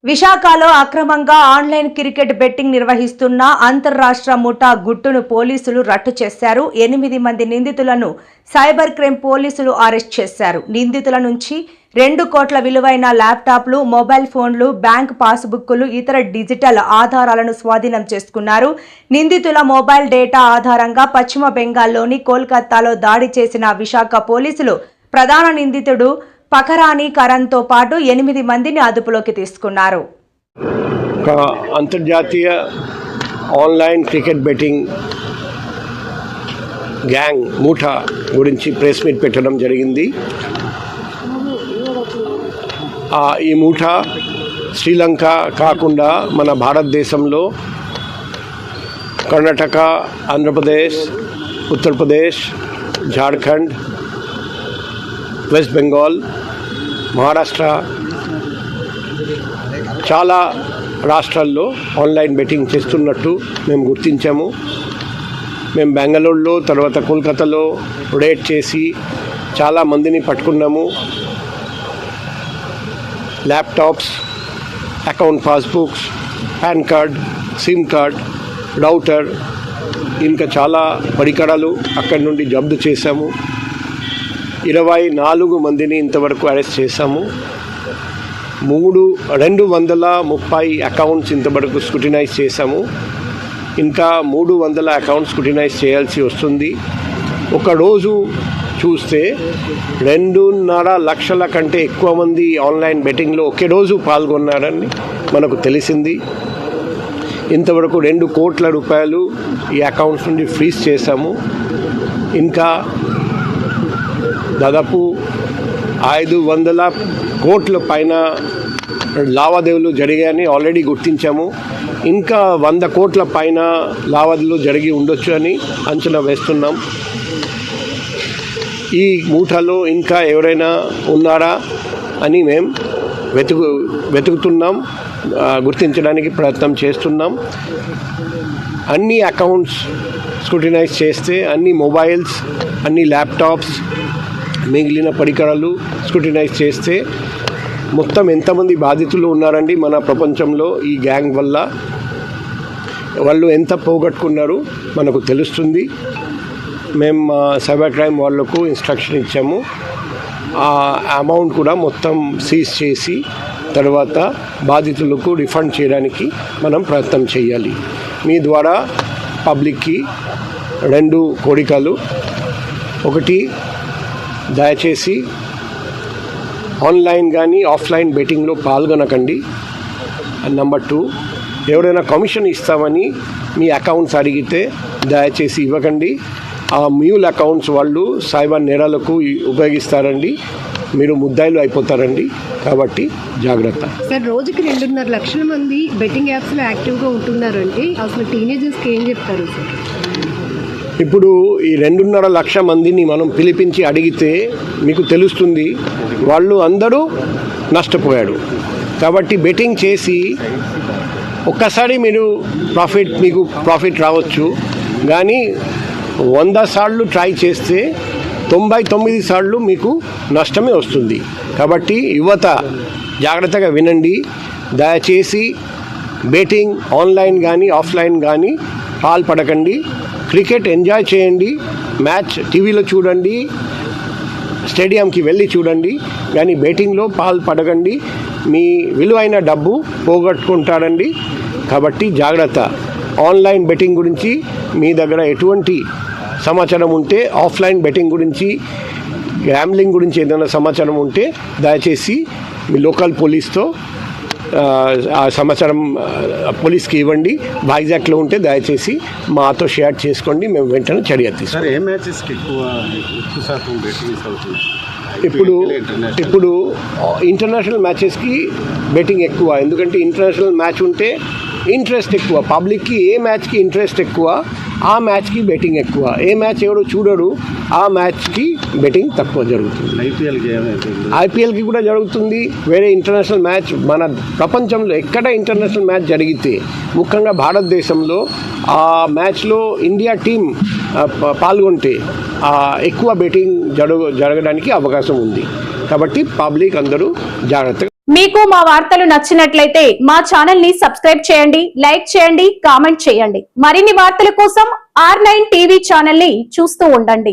విశాఖలో అక్రమంగా online cricket betting నిర్వహిస్తున్న అంతర్రాష్ట్ర ముఠా గుట్టును పోలీసులు రట్టు చేశారు. 8 మంది నిందితులను సైబర్ క్రైమ్ పోలీసులు అరెస్ట్ చేశారు. నిందితుల నుంచి 2 కోట్ల విలువైన ల్యాప్టాప్లు, మొబైల్ ఫోన్లు, బ్యాంక్ పాస్బుక్లు, ఇతర డిజిటల్ ఆధారాలను స్వాధీనం చేసుకున్నారు. నిందితుల మొబైల్ డేటా ఆధారంగా పశ్చిమ బెంగాల్లోని కోల్కతాలో దాడి చేసిన విశాఖ పోలీసులు ప్రధాన నిందితుడు పకరాని కరణ్తో పాటు 8 మందిని అదుపులోకి తీసుకున్నారు. అంతర్జాతీయ ఆన్లైన్ క్రికెట్ బెట్టింగ్ గ్యాంగ్ ముఠా గురించి ప్రెస్ మీట్ పెట్టడం జరిగింది. ఈ ముఠా శ్రీలంక కాకుండా మన భారతదేశంలో కర్ణాటక, ఆంధ్రప్రదేశ్, ఉత్తరప్రదేశ్, జార్ఖండ్, వెస్ట్ బెంగాల్, మహారాష్ట్ర చాలా రాష్ట్రాల్లో ఆన్లైన్ బెట్టింగ్ చేస్తున్నట్టు మేము గుర్తించాము. మేము బెంగళూరులో, తర్వాత కోల్కతాలో రేడ్ చేసి చాలా మందిని పట్టుకున్నాము. Laptops, account passbooks, PAN card, SIM card, router, ఇంకా చాలా పరికరాలు అక్కడి నుండి జప్తు చేశాము. 24 మందిని ఇంతవరకు అరెస్ట్ చేశాము. 230 అకౌంట్స్ ఇంతవరకు స్క్రూటినైజ్ చేశాము. ఇంకా 300 అకౌంట్స్ స్క్రూటినైజ్ చేయాల్సి వస్తుంది. ఒకరోజు చూస్తే 2.5 లక్షల కంటే ఎక్కువ మంది ఆన్లైన్ బెట్టింగ్లో ఒకే రోజు పాల్గొన్నారని మనకు తెలిసింది. ఇంతవరకు 2 కోట్ల రూపాయలు ఈ అకౌంట్స్ నుండి ఫ్రీజ్ చేశాము. ఇంకా దాదాపు 500 కోట్ల పైన లావాదేవీలు జరిగాయని ఆల్రెడీ గుర్తించాము. ఇంకా 100 కోట్ల పైన లావాదేవీలు జరిగి ఉండొచ్చు అని అంచనా వేస్తున్నాం. ఈ ముఠాలో ఇంకా ఎవరైనా ఉన్నారా అని మేము వెతుకుతున్నాం, గుర్తించడానికి ప్రయత్నం చేస్తున్నాం. అన్ని అకౌంట్స్ స్క్రూటినైజ్ చేస్తే, అన్ని మొబైల్స్, అన్ని ల్యాప్టాప్స్, మిగిలిన పరికరాలు స్క్రూటినైజ్ చేస్తే మొత్తం ఎంతమంది బాధితులు ఉన్నారండి మన ప్రపంచంలో ఈ గ్యాంగ్ వల్ల, వాళ్ళు ఎంత పోగొట్టుకున్నారు మనకు తెలుస్తుంది. మేము సైబర్ క్రైమ్ వాళ్లకు ఇన్స్ట్రక్షన్ ఇచ్చాము. ఆ అమౌంట్ కూడా మొత్తం సీజ్ చేసి తర్వాత బాధితులకు రిఫండ్ చేయడానికి మనం ప్రయత్నం చేయాలి. మీ ద్వారా పబ్లిక్కి 2 కోరికలు. ఒకటి, దయచేసి ఆన్లైన్ కానీ ఆఫ్లైన్ బెట్టింగ్లో పాల్గొనకండి. నెంబర్ 2, ఎవరైనా కమిషన్ ఇస్తామని మీ అకౌంట్స్ అడిగితే దయచేసి ఇవ్వకండి. ఆ మ్యూల్ అకౌంట్స్ వాళ్ళు సైబర్ నేరాలకు ఉపయోగిస్తారండి, మీరు ముద్దాయిలు అయిపోతారండి. కాబట్టి జాగ్రత్త. సార్, రోజుకి 2.5 లక్షల మంది బెట్టింగ్ యాప్స్లో యాక్టివ్గా ఉంటున్నారంటే అసలు టీనేజర్స్కి ఏం చెప్తారు సార్? ఇప్పుడు ఈ 2.5 లక్షల మందిని మనం పిలిపించి అడిగితే మీకు తెలుస్తుంది వాళ్ళు అందరూ నష్టపోయాడు. కాబట్టి బెట్టింగ్ చేసి ఒక్కసారి మీకు ప్రాఫిట్ రావచ్చు, కానీ 100 సార్లు ట్రై చేస్తే 99 సార్లు మీకు నష్టమే వస్తుంది. కాబట్టి యువత జాగ్రత్తగా వినండి. దయచేసి బెట్టింగ్ ఆన్లైన్ కానీ ఆఫ్లైన్ కానీ పాల్పడకండి. క్రికెట్ ఎంజాయ్ చేయండి, మ్యాచ్ టీవీలో చూడండి, స్టేడియంకి వెళ్ళి చూడండి, కానీ బెట్టింగ్లో పాల్పడకండి. మీ విలువైన డబ్బు పోగొట్టుకుంటారండి. కాబట్టి జాగ్రత్త. ఆన్లైన్ బెట్టింగ్ గురించి మీ దగ్గర ఎటువంటి సమాచారం ఉంటే, ఆఫ్లైన్ బెట్టింగ్ గురించి, గ్యాంబ్లింగ్ గురించి ఏదైనా సమాచారం ఉంటే దయచేసి మీ లోకల్ పోలీస్తో ఆ సమాచారం పోలీస్కి ఇవ్వండి. వైజాగ్లో ఉంటే దయచేసి మాతో షేర్ చేసుకోండి, మేము వెంటనే చర్య తీసుకుంటాం. ఇప్పుడు ఇంటర్నేషనల్ మ్యాచెస్కి బెట్టింగ్ ఎక్కువ, ఎందుకంటే ఇంటర్నేషనల్ మ్యాచ్ ఉంటే ఇంట్రెస్ట్ ఎక్కువ. పబ్లిక్కి ఏ మ్యాచ్కి ఇంట్రెస్ట్ ఎక్కువ, ఆ మ్యాచ్కి బెట్టింగ్ ఎక్కువ. ఏ మ్యాచ్ ఎవరు చూడరు, ఆ మ్యాచ్కి బెట్టింగ్ తక్కువ జరుగుతుంది. ఐపీఎల్కి కూడా జరుగుతుంది. వేరే ఇంటర్నేషనల్ మ్యాచ్ మన ప్రపంచంలో ఎక్కడ ఇంటర్నేషనల్ మ్యాచ్ జరిగితే, ముఖ్యంగా భారతదేశంలో ఆ మ్యాచ్లో ఇండియా టీం పాల్గొంటే ఎక్కువ బెట్టింగ్ జరగడానికి అవకాశం ఉంది. కాబట్టి పబ్లిక్ అందరూ జాగ్రత్తగా మీకు మా వార్తలు నచ్చినట్లయితే మా ఛానల్ ని సబ్స్క్రైబ్ చేయండి, లైక్ చేయండి, కామెంట్ చేయండి. మరిన్ని వార్తల కోసం R9 టీవీ ఛానల్ ని చూస్తూ ఉండండి.